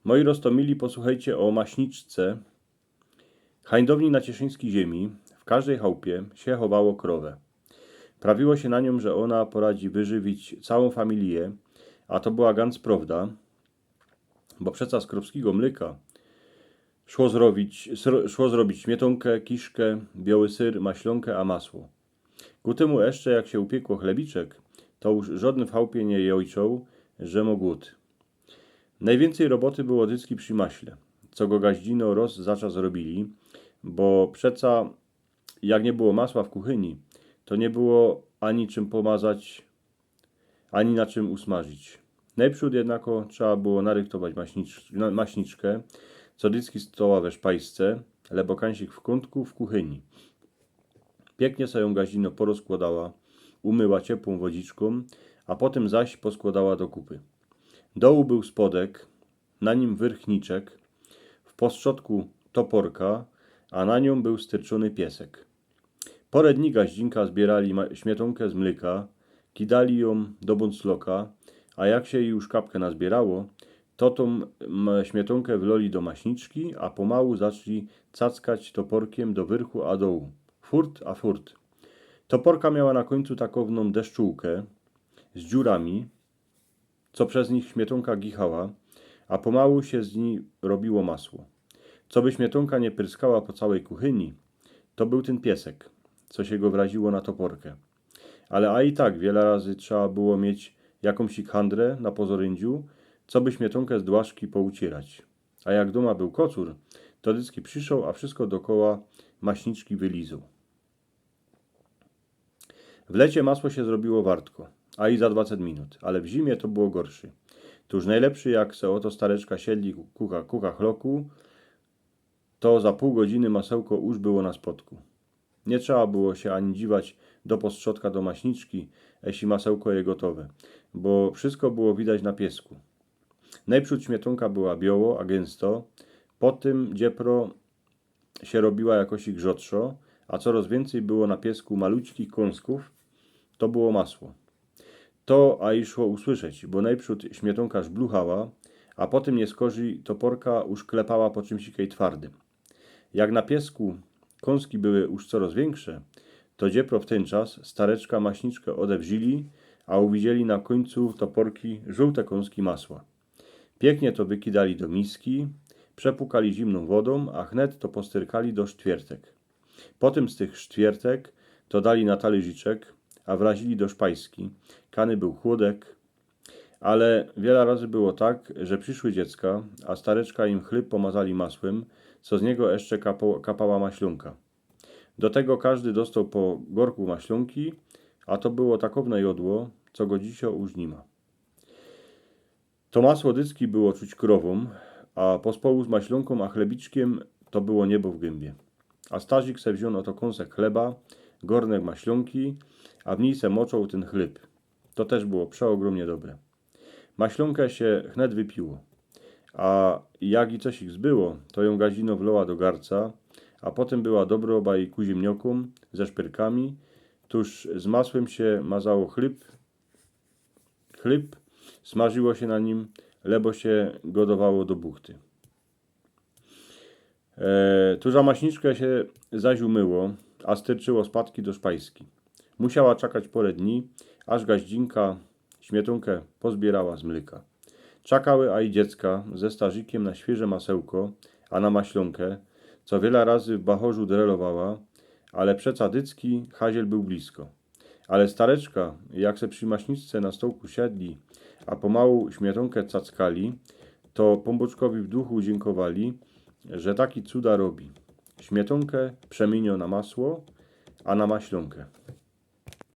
Moi roztomili, posłuchajcie o maśniczce. Hańdowni na cieszyńskiej ziemi, w każdej chałupie się chowało krowę. Prawiło się na nią, że ona poradzi wyżywić całą familię, a to była ganz prawda, bo przeca z krowskiego mleka szło zrobić śmietonkę, kiszkę, biały syr, maślonkę, a masło. Ku temu jeszcze, jak się upiekło chlebiczek, to już żadny w chałupie nie jojczał, że mo głód. Najwięcej roboty było dycki przy maśle, co go gaździno roz za czas robili, bo przeca jak nie było masła w kuchyni, to nie było ani czym pomazać, ani na czym usmażyć. Najprzód jednako trzeba było naryktować maśniczkę, co dycki stoła we szpajsce, lebo kańsik w kątku w kuchyni. Pięknie sobie ją gaździno porozkładała, umyła ciepłą wodziczką, a potem zaś poskładała do kupy. Dołu był spodek, na nim wyrchniczek, w postrzodku toporka, a na nią był styrczony piesek. Porę dni gaździnka zbierali śmietonkę z mleka, kidali ją do bącloka, a jak się już kapkę nazbierało, to tą śmietonkę wloli do maśniczki, a pomału zaczęli cackać toporkiem do wyrchu a dołu. Furt a furt. Toporka miała na końcu takowną deszczułkę z dziurami, co przez nich śmietonka gichała, a pomału się z niej robiło masło. Co by śmietonka nie pryskała po całej kuchyni, to był ten piesek, co się go wraziło na toporkę. Ale i tak wiele razy trzeba było mieć jakąś handrę na pozoryndziu, co by śmietonkę z dłaszki poucierać. A jak doma był kocur, to dycki przyszł, a wszystko dokoła maśniczki wylizał. W lecie masło się zrobiło wartko, a i za 20 minut, ale w zimie to było gorszy. Tuż najlepszy, jak se oto stareczka siedli kucha chloku, to za pół godziny masełko już było na spodku. Nie trzeba było się ani dziwać do postrzodka do maśniczki, jeśli masełko je gotowe, bo wszystko było widać na piesku. Najprzód śmietonka była biało, a gęsto, potem dziepro się robiła jakoś grzotszo, a coraz więcej było na piesku malućkich kąsków, to było masło. To a i szło usłyszeć, bo najprzód śmietonka żbluchała, a potem nie skorzy toporka już klepała po czymsikej twardym. Jak na piesku kąski były już coraz większe, to dziepro w ten czas stareczka maśniczkę odewzili, a uwidzieli na końcu toporki żółte kąski masła. Pięknie to wykidali do miski, przepukali zimną wodą, a chnet to postyrkali do sztwiertek. Potem z tych sztwiertek to dali na talerziczek, a wrazili do szpajski. Kany był chłodek, ale wiele razy było tak, że przyszły dziecka, a stareczka im chleb pomazali masłem, co z niego jeszcze kapała maślunka. Do tego każdy dostał po gorku maślunki, a to było takowne jodło, co go dzisiaj już nie ma. To masło dycki było czuć krową, a pospołu z maślunką a chlebiczkiem to było niebo w gębie. A Stazik se wziął oto kąsek chleba, gornek maślunki, a w niej se moczał ten chleb. To też było przeogromnie dobre. Maślunkę się chnet wypiło, a jak i coś ich zbyło, to ją gazino wloła do garca, a potem była dobroba i ku ziemniokom ze szpyrkami, tuż z masłem się mazało chleb, smażyło się na nim, lebo się godowało do buchty. Tu za maśniczkę się zaś umyło, a styrczyło spadki do szpajski. Musiała czekać porę dni, aż gaździnka śmietonkę pozbierała z mleka. Czekały a i dziecka ze Starzykiem na świeże masełko, a na maślonkę, co wiele razy w bachorzu drelowała, ale przeca dycki haziel był blisko. Ale stareczka, jak se przy maśniczce na stołku siadli, a pomału śmietonkę cackali, to Pomboczkowi w duchu dziękowali, że taki cuda robi. Śmietonkę przemienio na masło, a na maślonkę.